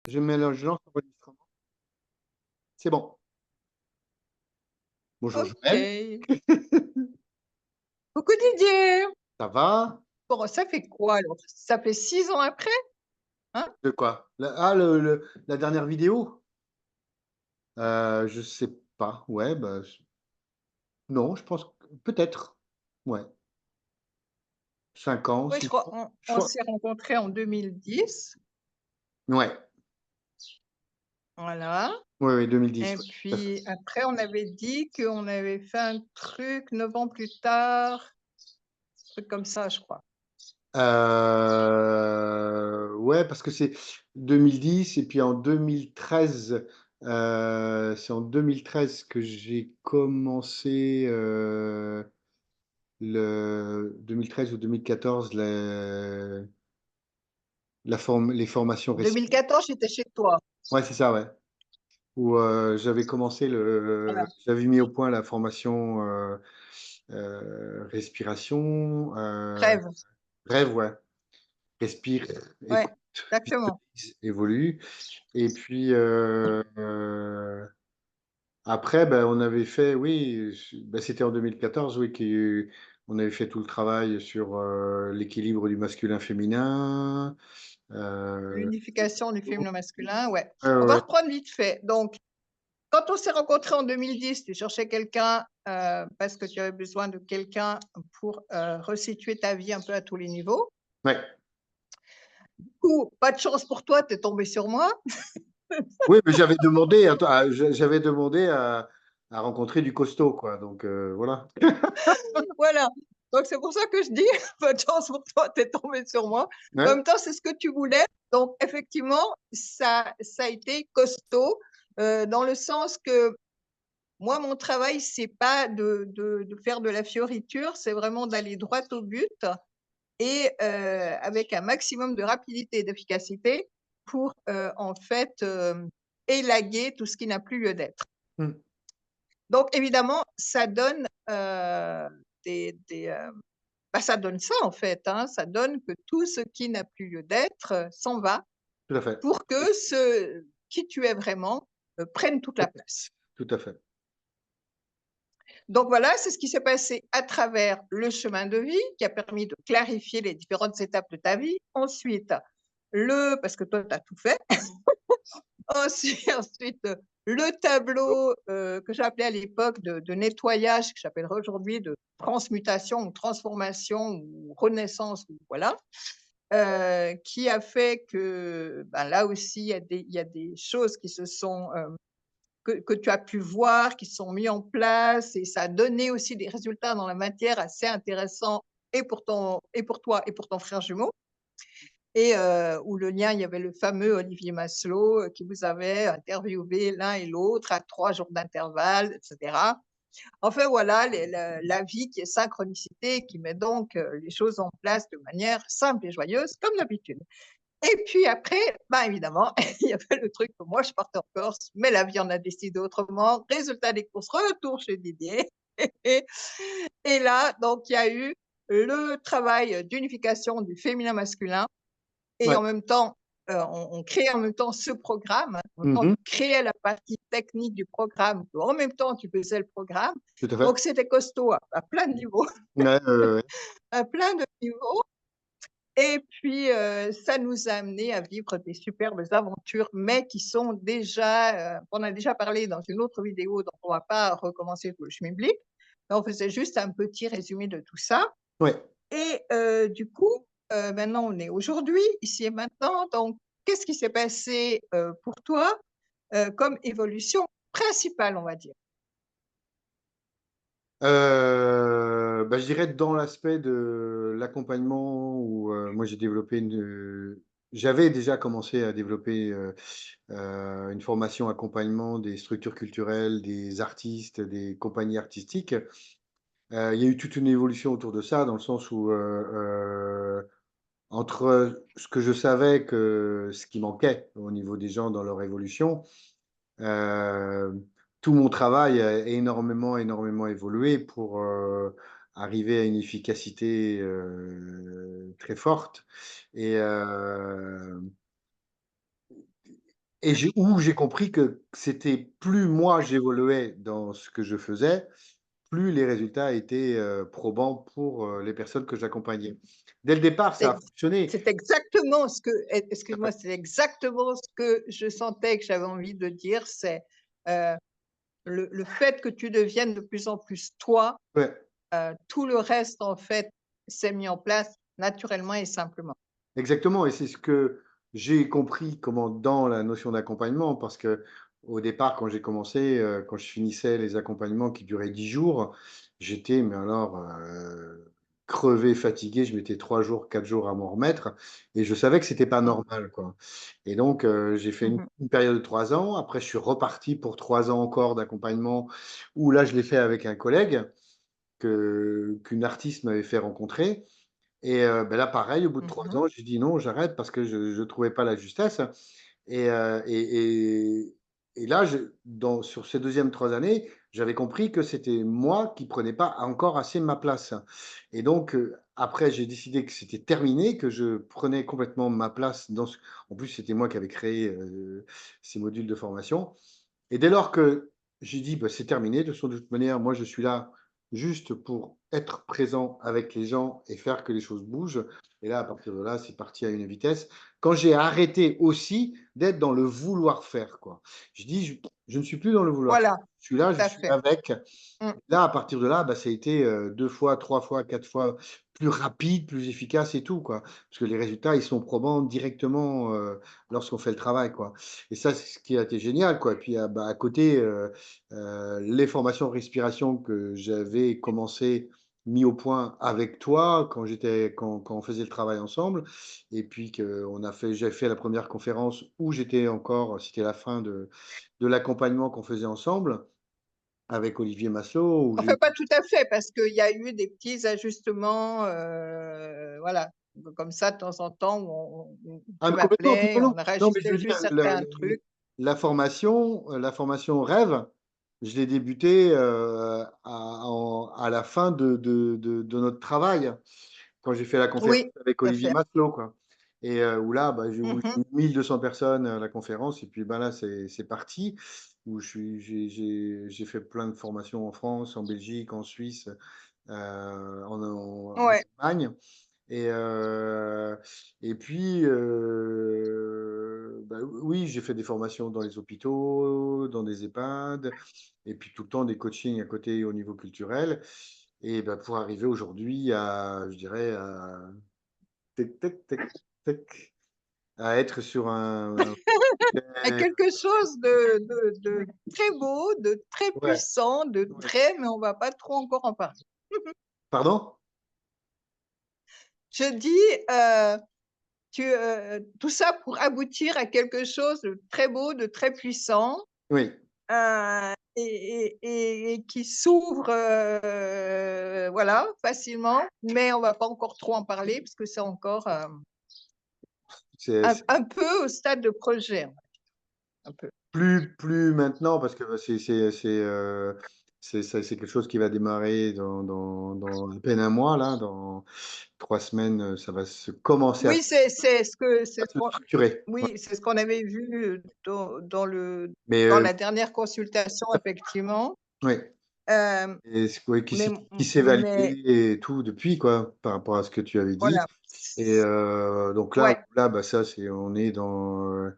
Je mets le lance enregistrement. C'est bon. Bonjour Joël. OK. Coucou Didier! Ça va? Bon, ça fait quoi alors? Ça fait 6 ans après, hein? De quoi? La dernière vidéo? Je sais pas. Ouais, bah, non, je pense que peut-être. Ouais, 5 ans, Oui, je 6 crois ans. Je on crois. s'est rencontrés en 2010, Ouais, voilà, ouais, ouais, 2010, et ouais, tout à fait. puis après on avait dit qu'on avait fait un truc 9 ans plus tard, un truc comme ça, je crois. Ouais, parce que c'est 2010 et puis en 2013, c'est en 2013 que j'ai commencé, le 2013 ou 2014, les formations En respiratoires. 2014, j'étais chez toi. Ouais, c'est ça, ouais. Où j'avais commencé Voilà, j'avais mis au point la formation respiration, rêve. rêve, ouais. Respire, Ouais, écoute, exactement. visualise, évolue. Et puis après, ben, on avait fait, oui, ben, c'était en 2014, oui, on avait fait tout le travail sur l'équilibre du masculin-féminin. Euh, L'unification du féminin masculin, ouais. ouais, On va ouais, reprendre vite fait. Donc, quand on s'est rencontrés en 2010, tu cherchais quelqu'un parce que tu avais besoin de quelqu'un pour resituer ta vie un peu à tous les niveaux. ouais. Du coup, pas de chance pour toi, tu es tombé sur moi. Oui, mais j'avais demandé à rencontrer du costaud, quoi. Donc voilà. Voilà. Donc, c'est pour ça que je dis, pas de chance pour toi, tu es tombé sur moi. En Ouais, même temps, c'est ce que tu voulais. Donc, effectivement, ça a été costaud dans le sens que moi, mon travail, c'est pas de faire de la fioriture, c'est vraiment d'aller droit au but et avec un maximum de rapidité et d'efficacité pour, en fait, élaguer tout ce qui n'a plus lieu d'être. mm, Donc évidemment, ça donne, des, bah, ça donne ça, en fait, hein, ça donne que tout ce qui n'a plus lieu d'être, s'en va tout à fait. pour que ce qui tu es vraiment, prenne toute la place. Tout à fait. Donc voilà, c'est ce qui s'est passé à travers le chemin de vie qui a permis de clarifier les différentes étapes de ta vie. Ensuite, parce que toi, tu as tout fait. Ensuite, le tableau que j'appelais à l'époque de nettoyage, que j'appellerais aujourd'hui de transmutation ou transformation ou renaissance, ou voilà, qui a fait que ben, là aussi, il y a des choses qui se sont que tu as pu voir, qui sont mis en place et ça a donné aussi des résultats dans la matière assez intéressants et pour toi et pour ton frère jumeau et où le lien, il y avait le fameux Olivier Maslow, qui vous avait interviewé l'un et l'autre à 3 jours d'intervalle et cetera. Enfin voilà, la vie qui est synchronicité, qui met donc, les choses en place de manière simple et joyeuse comme d'habitude. Et puis après, bah, évidemment, il y avait le truc que moi je partais en Corse, mais la vie en a décidé autrement. Résultat des courses, retour chez Didier et et là, donc il y a eu le travail d'unification du féminin-masculin et Ouais. en même temps, on créait en même temps ce programme. En même temps, Mhm, tu créais la partie technique du programme, en même temps tu faisais le programme. tout à fait. Donc c'était costaud à plein de niveaux, Ouais, ouais. à plein de niveaux. Et puis, ça nous a amené à vivre des superbes aventures, mais qui sont déjà, on a déjà parlé dans une autre vidéo, donc on va pas recommencer tout le schmilblick. On faisait juste un petit résumé de tout ça Ouais. et du coup, maintenant on est aujourd'hui, ici et maintenant, donc qu'est-ce qui s'est passé, pour toi, comme évolution principale, on va dire? Bah, je dirais dans l'aspect de l'accompagnement où, moi j'avais déjà commencé à développer, une formation accompagnement des structures culturelles, des artistes, des compagnies artistiques. Il y a eu toute une évolution autour de ça dans le sens où, entre ce que je savais que ce qui manquait au niveau des gens dans leur évolution, Heu, tout mon travail a énormément, énormément évolué pour, arriver à une efficacité, très forte et où j'ai compris que c'était plus moi j'évoluais dans ce que je faisais, plus les résultats étaient probants pour les personnes que j'accompagnais. Dès le départ, ça a C'est fonctionné. c'est exactement ce que Ouais, excuse-moi, c'est exactement ce que je sentais que j'avais envie de dire, c'est, heu, le fait que tu deviennes de plus en plus toi, ouais, tout le reste en fait s'est mis en place naturellement et simplement. exactement. Et c'est ce que j'ai compris comment dans la notion d'accompagnement, parce que au départ, quand j'ai commencé, quand je finissais les accompagnements qui duraient 10 jours, j'étais, mais alors, crevé, fatigué. Je mettais 3 jours, 4 jours à m'en remettre et je savais que c'était pas Mmh. normal, quoi. Et donc, j'ai fait Mmh une mh. une période de 3 ans. Après, je suis reparti pour 3 ans encore d'accompagnement où là, je l'ai fait avec un collègue qu'une artiste m'avait fait rencontrer. Et bah, là, pareil, au bout de 3 Mmh. ans, j'ai dit: «Non, j'arrête» parce que je trouvais pas la justesse. Et et là, sur ces deuxièmes 3 années, j'avais compris que c'était moi qui prenais pas encore assez ma place. Et donc après, j'ai décidé que c'était terminé, que je prenais complètement ma place dans ce en plus, c'était moi qui avais créé, ces modules de formation. Et dès lors que j'ai dit: «Bah, c'est terminé, de toute manière, moi, je suis là juste pour être présent avec les gens et faire que les choses bougent», et là, à partir de là, c'est parti à une vitesse. Quand j'ai arrêté aussi d'être dans le vouloir faire, quoi. Je dis: «Je ne suis plus dans le vouloir faire, Voilà, je suis là, tout je à suis fait. avec». Mmh. Là, à partir de là, bah, ça a été, 2 fois, 3 fois, 4 fois plus rapide, plus efficace et tout, quoi. Parce que les résultats, ils sont probants directement, lorsqu'on fait le travail, quoi. Et ça, c'est ce qui a été génial, quoi. Et puis, bah, à côté, les formations respiration que j'avais commencé, mis au point avec toi quand on faisait le travail ensemble, et puis j'avais fait la première conférence où j'étais encore, c'était la fin de l'accompagnement qu'on faisait ensemble avec Olivier Maslow, où Enfin, j'ai pas tout à fait, parce qu'il y a eu des petits ajustements, voilà, comme ça de temps en temps où ah tu mais complètement, puis m'appelais et non, non, on a non, mais je rajusté veux dire juste certains trucs. la formation rêve, je l'ai débutée, à la fin de notre travail, quand j'ai fait la conférence Oui, avec tout à Olivier fait. Maslow, quoi. Et où là, bah, où Mmh. j'ai eu 1 200 personnes à la conférence, et puis, ben, là, c'est parti, où j'ai fait plein de formations en France, en Belgique, en Suisse, en Ouais. Allemagne. Et et puis, bah, oui, j'ai fait des formations dans les hôpitaux, dans des EHPAD, et puis tout le temps des coachings à côté au niveau culturel. Et bah, pour arriver aujourd'hui à, je dirais, à tec, tec, tec, tec, à être sur un À quelque chose de très beau, de très ouais, puissant, de ouais. très mais on va pas trop encore en parler. Pardon? Je dis, tout ça pour aboutir à quelque chose de très beau, de très puissant, Oui, et qui s'ouvre, voilà, facilement, mais on va pas encore trop en parler parce que c'est encore, c'est un peu au stade de projet, un peu. plus maintenant parce que, bah, c'est quelque chose qui va démarrer dans à peine un mois là, dans 3 semaines, ça va se commencer Oui, c'est à ce se qu'on structurer. Ouais. oui, c'est ce qu'on avait vu Mais, dans la dernière consultation effectivement, oui, hem, et ouais, mais qui s'est mais validé et tout depuis, quoi, par rapport à ce que tu avais dit. voilà. Et donc là, Ouais, bah, ça, on est dans,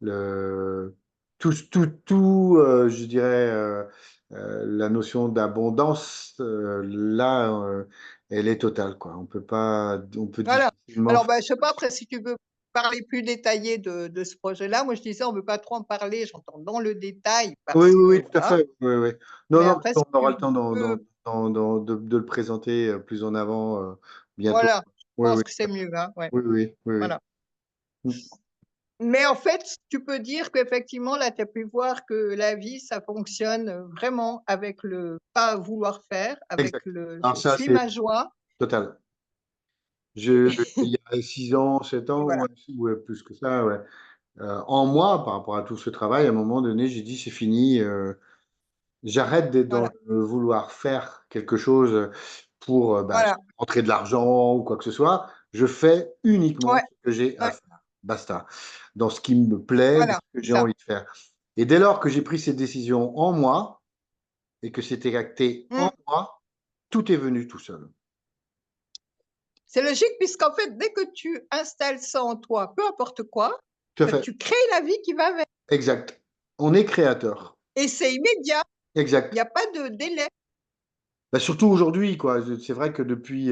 le tout, je dirais, la notion d'abondance, là, elle est totale, quoi. On peut voilà. difficilement Alors, bah, je sais pas après si tu veux parler plus détaillé de ce projet-là. Moi, je disais on veut pas trop en parler, j'entends dans le détail oui, parce oui, que oui, tout à voilà, fait. Oui, oui. Non, mais non, mais après on si aura tu le temps veux de le présenter, plus en avant, bientôt. voilà, je Oui, oui. pense que c'est mieux, hein, ouais, Oui, oui, oui, oui. voilà. Mmh. Mais en fait, tu peux dire qu'effectivement, là, tu as pu voir que la vie, ça fonctionne, vraiment avec le pas vouloir faire, avec Exact. le Alors je ça, suis c'est ma joie total. et Il y a 6 ans, 7 et ans, voilà. ouais, plus que ça, ouais. En moi, par rapport à tout ce travail, à un moment donné, j'ai dit: «C'est fini, j'arrête d'être dans Voilà, le vouloir faire quelque chose, pour, bah, voilà. rentrer de l'argent ou quoi que ce soit. Je fais uniquement Ouais, ce que j'ai à ouais. faire». basta, dans ce qui me plaît, dans Voilà, ce que c'est j'ai ça. envie de faire. Et dès lors que j'ai pris cette décision en moi et que c'était acté en Mm. moi, tout est venu tout seul. C'est logique, puisqu'en fait, dès que tu installes ça en toi, peu importe quoi, Tout à fait. tu crées la vie qui va avec. Exact. On est créateur. Et c'est immédiat, il n'y Exact. a pas de délai. Bah, surtout aujourd'hui, quoi. C'est vrai que depuis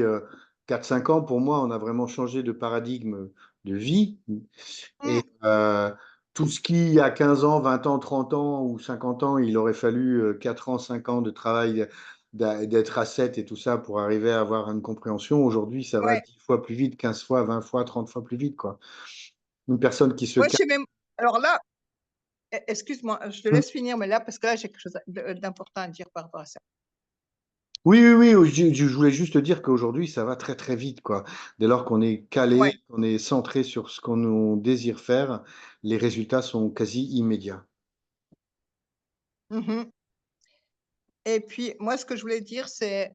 4-5 ans, pour moi, on a vraiment changé de paradigme de vie. Et Mm. tout ce qui, à 15 ans, 20 ans, 30 ans ou 50 ans, il aurait fallu 4 ans, 5 ans de travail, d'être à 7 et tout ça pour arriver à avoir une compréhension. Aujourd'hui, ça va Ouais. 10 fois plus vite, 15 fois, 20 fois, 30 fois plus vite, quoi. Une personne qui se Moi, calme. j'ai même. Alors là, excuse-moi, je te laisse finir, mais là, parce que là, j'ai quelque chose d'important à dire par rapport à ça. Oui, oui, oui, je voulais juste te dire qu'aujourd'hui, ça va très, très vite, quoi. Dès lors qu'on est calé, Ouais. qu'on est centré sur ce qu'on désire faire, les résultats sont quasi immédiats. Mhm. Et puis, moi, ce que je voulais dire, c'est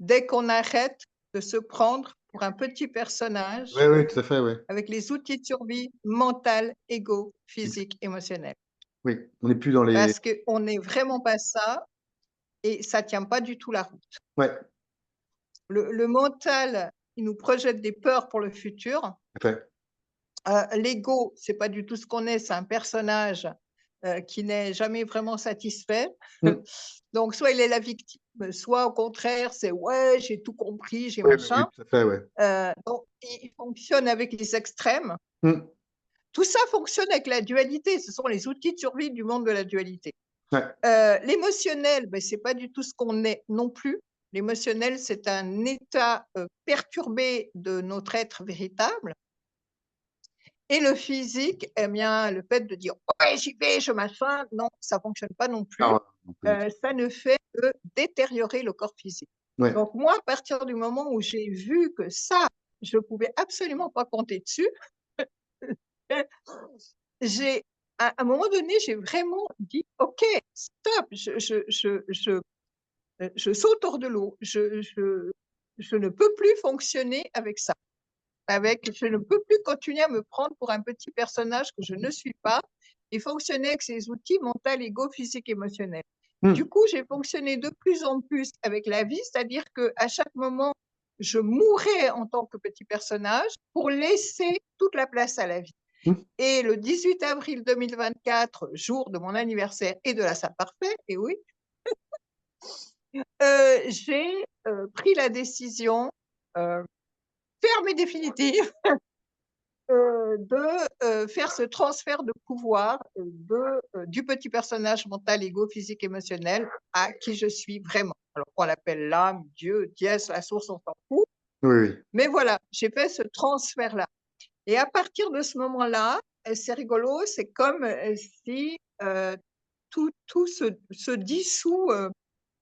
dès qu'on arrête de se prendre pour un petit Oui, personnage oui, tout à fait, oui. avec les outils de survie mental, égo, physique, émotionnel. Oui, on n'est plus dans les... Parce qu'on n'est vraiment pas ça et ça ne tient pas du tout la route. Ouais, Le mental, il nous projette des peurs pour le futur. tout à fait. L'ego, c'est pas du tout ce qu'on est, c'est un personnage qui n'est jamais vraiment satisfait. Mm. Donc, soit il est la victime, soit au contraire, c'est ouais, j'ai tout compris, j'ai Oui, oui, oui, machin. tout à fait, ouais. Donc, il fonctionne avec les extrêmes. Mm. Tout ça fonctionne avec la dualité. Ce sont les outils de survie du monde de la dualité. Ouais. L'émotionnel, ben, c'est pas du tout ce qu'on est non plus. L'émotionnel, c'est un état perturbé de notre être véritable. Et le physique, eh bien, le fait de dire ouais, j'y vais, je machin, non, ça fonctionne pas non plus. Non, non, pas du tout. Ça ne fait que détériorer le corps physique. Ouais. Donc moi, à partir du moment où j'ai vu que ça, je pouvais absolument pas compter dessus, j'ai à un moment donné, j'ai vraiment dit ok, stop, je saute hors de l'eau, je ne peux plus fonctionner avec ça. Je ne peux plus continuer à me prendre pour un petit personnage que je ne suis pas et fonctionner avec ces outils mental, égo, physique, émotionnel. Du Mm. coup, j'ai fonctionné de plus en plus avec la vie, c'est-à-dire qu'à chaque moment, je mourrais en tant que petit personnage pour laisser toute la place à la vie. Mm. Et le 18 avril 2024, jour de mon anniversaire et de la Saint Parfait, et oui, j'ai pris la décision euh, ferme et définitive de faire ce transfert de pouvoir du petit personnage mental, égo, physique, émotionnel à qui je suis vraiment. Alors qu'on l'appelle l'âme, Dieu, Diès, la source, on s'en fout. Oui, oui. Mais voilà, j'ai fait ce transfert-là. Et à partir de ce moment-là, c'est rigolo, c'est comme si tout se dissout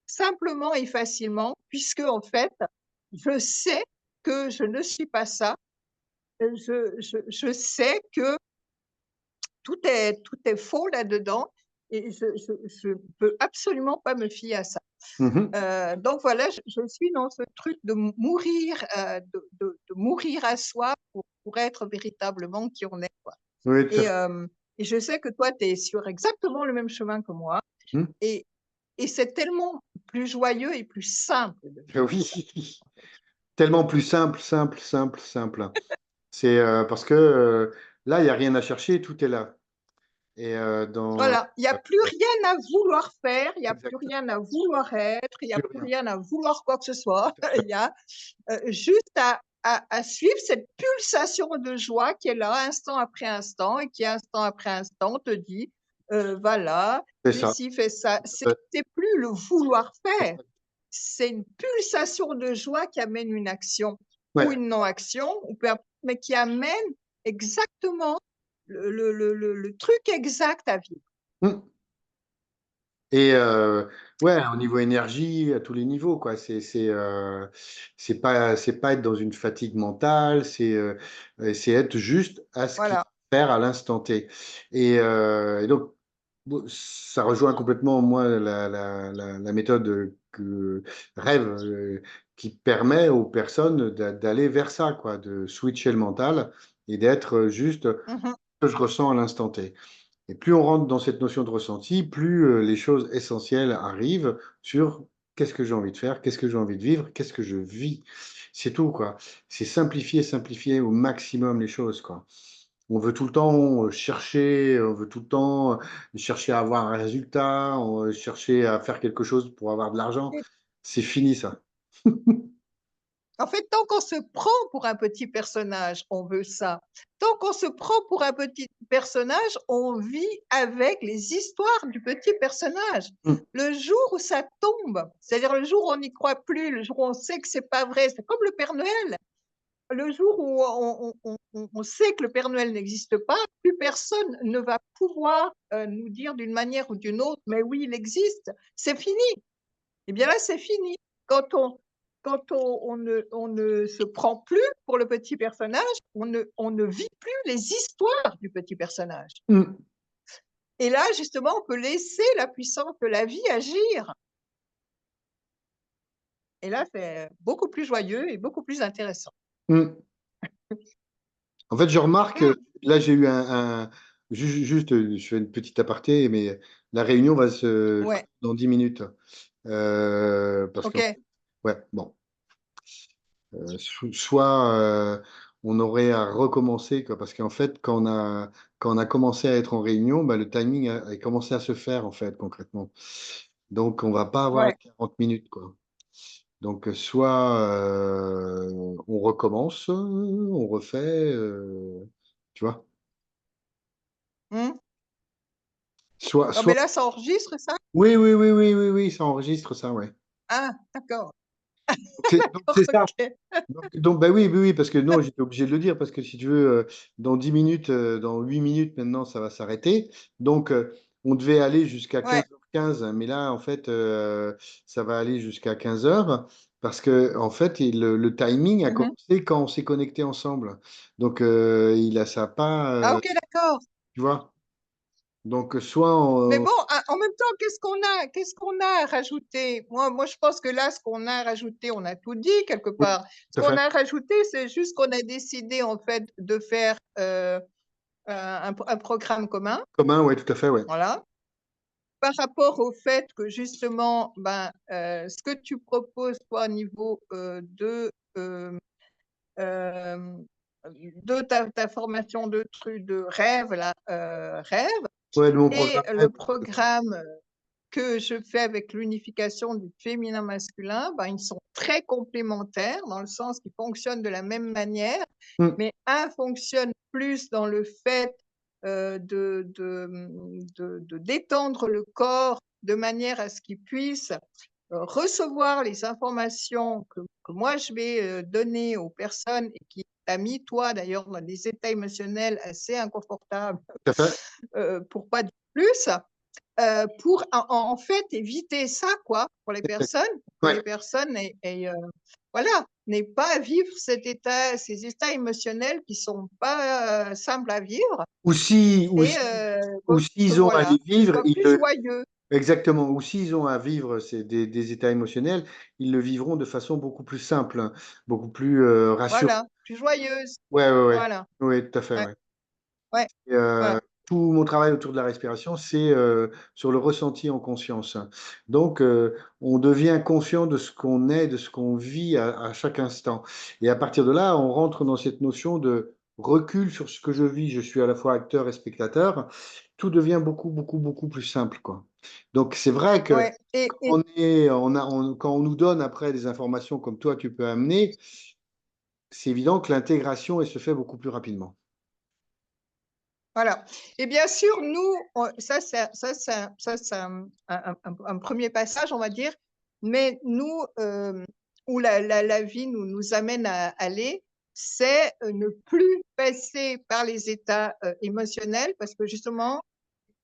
simplement et facilement, puisque en fait, je sais que je ne suis pas ça. Je sais que tout est faux là-dedans et je ne peux absolument pas me fier à ça. Mhm. Donc voilà, je suis dans ce truc de mourir, de mourir à soi pour être véritablement qui on est, quoi. Oui, tout à Et, fait. euh, et je sais que toi, tu es sur exactement le même chemin que moi. Mm. Et, et c'est tellement plus joyeux et plus simple de vivre Oui. ça. Tellement plus simple, simple, simple, simple. C'est parce que là, il n'y a rien à chercher, tout est là. Et dans... Voilà, il n'y a plus rien à vouloir faire, il n'y a plus Exactement. rien à vouloir être, il n'y a Plus plus rien. rien à vouloir quoi que ce soit. Tout à Il fait. y a juste à suivre cette pulsation de joie qui est là, instant après instant, et qui, instant après instant, te dit voilà, C'est fais ça. ci, fais ça. Tout à C'est plus le vouloir faire, fait. c'est une pulsation de joie qui amène une action ou Ouais. une non-action, ou peu importe, mais qui amène exactement le truc exact à vivre. Mm. Et ouais, au niveau énergie, à tous les niveaux, quoi. C'est pas être dans une fatigue mentale, c'est être juste à ce qu'il Voilà. faut faire à l'instant T. Et donc, bon, ça rejoint complètement, moi, la méthode que rêve, qui permet aux personnes d'aller vers ça, quoi, de switcher le mental et d'être juste mhm. ce que je ressens à l'instant T. Et plus on rentre dans cette notion de ressenti, plus les choses essentielles arrivent sur qu'est-ce que j'ai envie de faire, qu'est-ce que j'ai envie de vivre, qu'est-ce que je vis. C'est tout, quoi. C'est simplifier, simplifier au maximum les choses, quoi. On veut tout le temps chercher, on veut tout le temps chercher à avoir un résultat, on veut chercher à faire quelque chose pour avoir de l'argent. Et C'est fini, ça. en fait, tant qu'on se prend pour un petit personnage, on veut ça. Tant qu'on se prend pour un petit personnage, on vit avec les histoires du petit personnage. Mm. Le jour où ça tombe, c'est-à-dire le jour où on n'y croit plus, le jour où on sait que c'est pas vrai, c'est comme le Père Noël. Le jour où on sait que le Père Noël n'existe pas, plus personne ne va pouvoir nous dire d'une manière ou d'une autre, mais oui, il existe, c'est fini. Eh bien là, c'est fini. Quand on ne se prend plus pour le petit personnage, on ne vit plus les histoires du petit personnage. Mm. Et là, justement, on peut laisser la puissance de la vie agir. Et là, c'est beaucoup plus joyeux et beaucoup plus intéressant. Mm. En fait, je remarque, Mm, là, j'ai eu juste, je fais une petite aparté, mais la réunion va se ouais, dans 10 minutes. Parce que, ok, ouais, bon, soit on aurait à recommencer, quoi, parce qu'en fait, quand on a commencé à être en réunion, bah, le timing a commencé à se faire, en fait, concrètement. Donc, on va pas avoir ouais. 40 minutes, quoi. Donc, soit on recommence, on refait, tu vois. Mm. Oh, mais Soit... là, ça enregistre ça? Oui, oui, oui, oui, oui, oui, ça enregistre ça, ouais. Ah, d'accord, Donc, c'est ça. ok. Bah oui, oui, oui, parce que non, j'étais obligé de le dire, parce que si tu veux, dans 10 minutes, dans 8 minutes maintenant, ça va s'arrêter. Donc, on devait aller jusqu'à Ouais. 15h15, mais là, en fait, ça va aller jusqu'à 15h, parce que, en fait, le timing a Mhm. commencé quand on s'est connecté ensemble. Donc, ça a pas, Ah, ok, d'accord. tu vois. Donc, soit Mais bon, en même temps, qu'est-ce qu'on a à rajouter? Moi, je pense que là, ce qu'on a rajouté, on a tout dit quelque oui, part. Ce tout à qu'on fait. a rajouté, c'est juste qu'on a décidé en fait de faire un programme commun, Commun, oui, tout à fait, ouais. voilà. Par rapport au fait que justement, ce que tu proposes toi au niveau euh, de ta formation de truc de rêve, là, rêve, Ouais, de mon et programme. le programme que je fais avec l'unification du féminin-masculin, ils sont très complémentaires dans le sens qu'ils fonctionnent de la même manière, Hmm, mais un fonctionne plus dans le fait de détendre le corps de manière à ce qu'il puisse recevoir les informations que moi je vais donner aux personnes et qui t'a mis toi d'ailleurs dans des états émotionnels assez inconfortables tout à fait. pour pas dire plus, pour en fait éviter ça, quoi, pour les personnes, pour que les Ouais. personnes voilà, n'aient pas à vivre ces états émotionnels qui sont pas simples à vivre Ou si, ou et si, ou s'ils ont à voilà, les qu'ils vivre, soient plus joyeux. exactement, ou s'ils ont à vivre des états émotionnels, ils le vivront de façon beaucoup plus simple, hein, beaucoup plus rassurante. Voilà, plus joyeuse. Ouais, ouais, ouais. Voilà, Ouais, tout à fait, ouais, ouais. ouais, Et, ouais. tout mon travail autour de la respiration, c'est sur le ressenti en conscience. Donc, on devient conscient de ce qu'on est, de ce qu'on vit à chaque instant. Et à partir de là, on rentre dans cette notion de recul sur ce que je vis. Je suis à la fois acteur et spectateur. Tout devient beaucoup, beaucoup, beaucoup plus simple, quoi. Donc, c'est vrai que Ouais. Et quand on nous donne après des informations comme toi, tu peux amener, c'est évident que l'intégration, elle se fait beaucoup plus rapidement. voilà. Et bien sûr, nous, c'est un premier passage, on va dire, mais nous, où la vie nous amène à aller, c'est ne plus passer par les états émotionnels, parce que justement,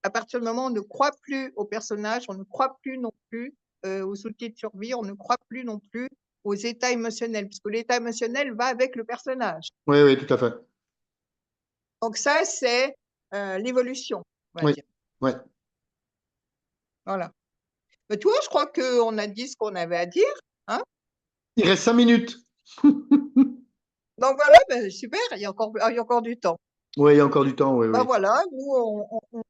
à partir du moment où on ne croit plus au personnage, on ne croit plus non plus aux outils de survie, on ne croit plus non plus aux états émotionnels, puisque l'état émotionnel va avec le personnage. Oui, oui, tout à fait. Donc ça, c'est l'évolution, on va Oui, dire. oui. Voilà. Mais toi, je crois qu'on a dit ce qu'on avait à dire. Hein. Il reste 5 minutes. Donc voilà, ben, super, il y a encore du temps. Oui, il y a encore du temps, oui, Ben oui. voilà, nous,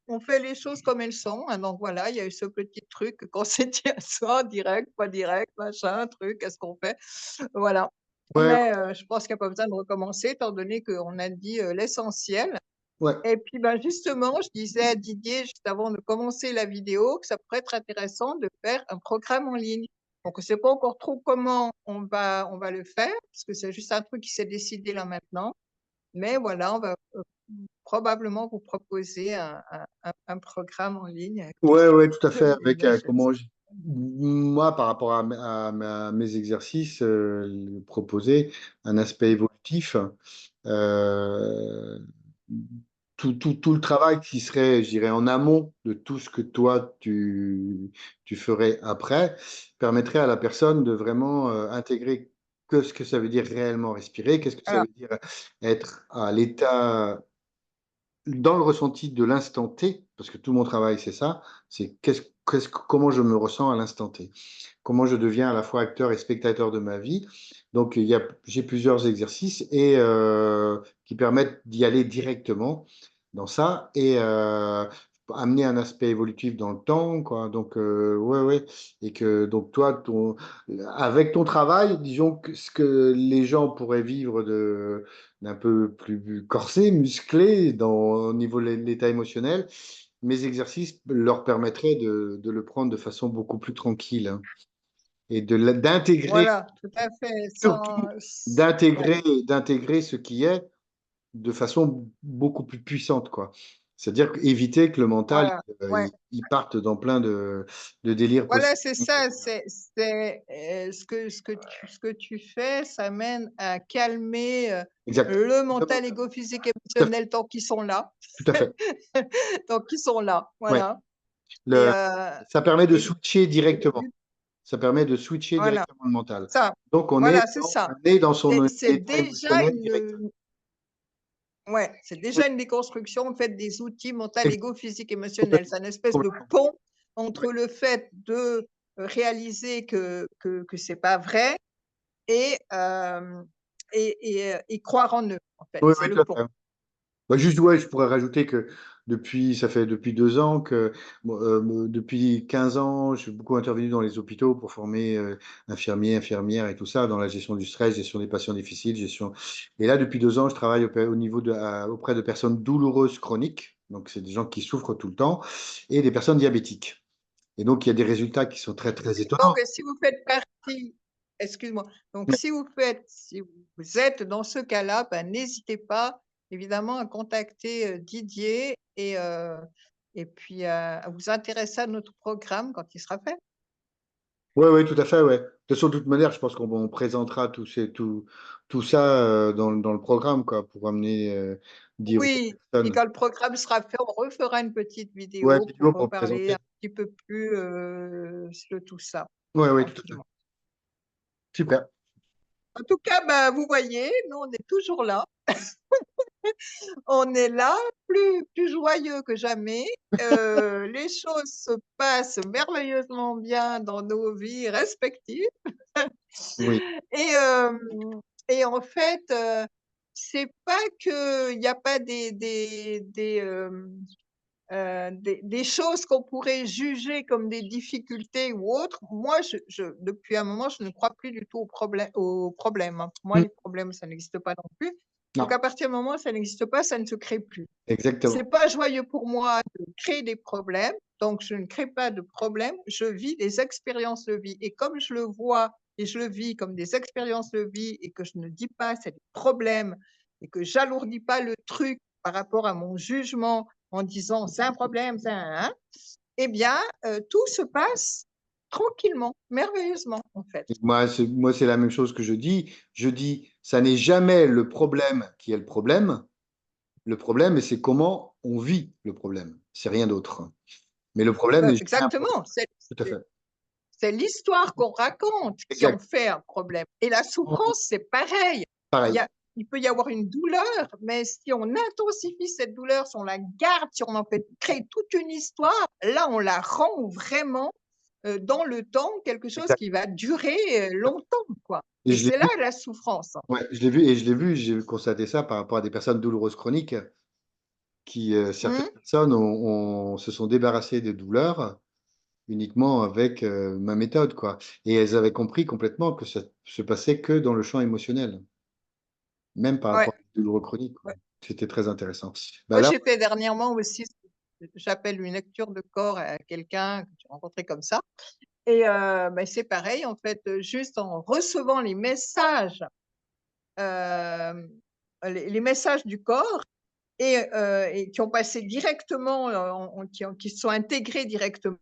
on fait les choses comme elles sont, hein, donc voilà, il y a eu ce petit truc qu'on s'est dit à soi, direct, pas direct, machin, truc, qu'est-ce qu'on fait? Voilà. Ouais, Mais je pense qu'il y a pas besoin de recommencer étant donné qu'on a dit, l'essentiel. ouais. Et puis, ben, justement, je disais à Didier, juste avant de commencer la vidéo, que ça pourrait être intéressant de faire un programme en ligne. Donc, je ne sais pas encore trop comment on va le faire, parce que c'est juste un truc qui s'est décidé là maintenant. Mais voilà, on va probablement vous proposer un programme en ligne avec tout ce Ouais, qu'il ouais, tout à faut fait. et Avec ben, je comment moi, par rapport à mes exercices, proposer un aspect évolutif, euh, tout le travail qui serait, je dirais, en amont de tout ce que toi, tu ferais après, permettrait à la personne de vraiment intégrer que ce que ça veut dire réellement respirer, qu'est-ce que ça voilà, veut dire être à l'état dans le ressenti de l'instant T, parce que tout mon travail, c'est ça, c'est comment je me ressens à l'instant T, comment je deviens à la fois acteur et spectateur de ma vie. Donc, j'ai plusieurs exercices qui permettent d'y aller directement dans ça et amener un aspect évolutif dans le temps, quoi. Donc, ouais, ouais. Et que, donc, toi, avec ton travail, disons que ce que les gens pourraient vivre d'un peu plus corsé, musclé au niveau de l'état émotionnel, mes exercices leur permettraient de le prendre de façon beaucoup plus tranquille, hein, et d'intégrer, voilà, tout à fait, surtout ouais, d'intégrer ce qui est de façon beaucoup plus puissante, quoi. C'est-à-dire éviter que le mental voilà, ouais. il parte dans plein de délires Voilà, possibles. c'est ça, ce que tu fais, ça mène à calmer, Exact. le Le mental, mental. ego, physique, Tout à fait. émotionnel tant qu'ils sont là. Tout à fait. Tant qu'ils sont là, Ouais. voilà et Le, ça permet de et le switcher et le directement. but Ça permet de switcher voilà, directement le mental. ça, Donc, voilà, c'est ça. on est dans son C'est état déjà émotionnel direct. une, ouais, c'est Oui, déjà une déconstruction, en fait, des outils mental, exact- ego, physique, émotionnel. complètement. C'est une espèce de Complètement. pont entre le fait de réaliser que c'est pas vrai et, et croire en eux, en fait. Oui, C'est oui, le tout à pont. fait. Bah, juste, ouais, je pourrais rajouter que ça fait depuis 2 ans que, bon, depuis 15 ans, je suis beaucoup intervenu dans les hôpitaux pour former infirmiers, infirmières et tout ça, dans la gestion du stress, gestion des patients difficiles, gestion. Et là, depuis 2 ans, je travaille au niveau auprès de personnes douloureuses chroniques. Donc, c'est des gens qui souffrent tout le temps et des personnes diabétiques. Et donc, il y a des résultats qui sont très, très étonnants. Donc, si vous faites partie, excuse-moi, donc si vous êtes dans ce cas-là, ben, n'hésitez pas, évidemment, à contacter Didier et puis à vous intéresser à notre programme quand il sera fait. Oui, oui, tout à fait, ouais. De toute manière, je pense qu'on présentera tout ça dans le programme, quoi, pour amener, dire aux Oui, puis personnes. quand le programme sera fait, on refera une petite Ouais, vidéo vidéo pour pour reparler présenter. un petit peu plus de tout ça, Ouais, ouais, tout à fait. tranquillement. Super. En tout cas, bah, vous voyez, nous, on est toujours là. On est là, plus joyeux que jamais. Les choses se passent merveilleusement bien dans nos vies respectives. Oui. Et, et en fait, c'est pas qu'il n'y a pas des choses qu'on pourrait juger comme des difficultés ou autres. Moi, depuis un moment, je ne crois plus du tout aux problèmes, hein. Pour moi, Mm. les problèmes, ça n'existe pas non plus. Donc, Non, à partir du moment où ça n'existe pas, ça ne se crée plus. C'est exactement. pas joyeux pour moi de créer des problèmes, donc je ne crée pas de problèmes, je vis des expériences de vie. Et comme je le vois et je le vis comme des expériences de vie et que je ne dis pas c'est des problèmes et que j'alourdis pas le truc par rapport à mon jugement en disant c'est un problème, c'est un, eh bien, tout se passe tranquillement, merveilleusement, en fait. Moi, c'est la même chose que je dis. Je dis, ça n'est jamais le problème qui est le problème. Le problème, et c'est comment on vit le problème. C'est rien d'autre. Mais le problème n'est jamais un problème. Exactement, Tout à fait. c'est l'histoire qu'on raconte qui en Exact. fait un problème. Et la souffrance, c'est pareil. Il, y Pareil. a, il peut y avoir une douleur, mais si on intensifie cette douleur, si on la garde, si on en fait créer toute une histoire, là, on la rend vraiment. dans le temps quelque chose exact. qui va durer longtemps, quoi. Et Et je l'ai c'est là vu, la souffrance. ouais, je l'ai vu et je l'ai vu, j'ai constaté ça par rapport à des personnes douloureuses chroniques qui, certaines Mmh. personnes se sont débarrassées des douleurs uniquement avec, ma méthode, quoi, et elles avaient compris complètement que ça se passait que dans le champ émotionnel, même par Ouais, rapport aux douloureux chroniques, quoi. ouais. C'était très intéressant. Bah, Moi, là j'ai fait dernièrement aussi ce que j'appelle une lecture de corps à quelqu'un que j'ai rencontré comme ça et bah, c'est pareil en fait, juste en recevant les messages, hem, les messages du corps et qui ont passé directement, qui se sont intégrés directement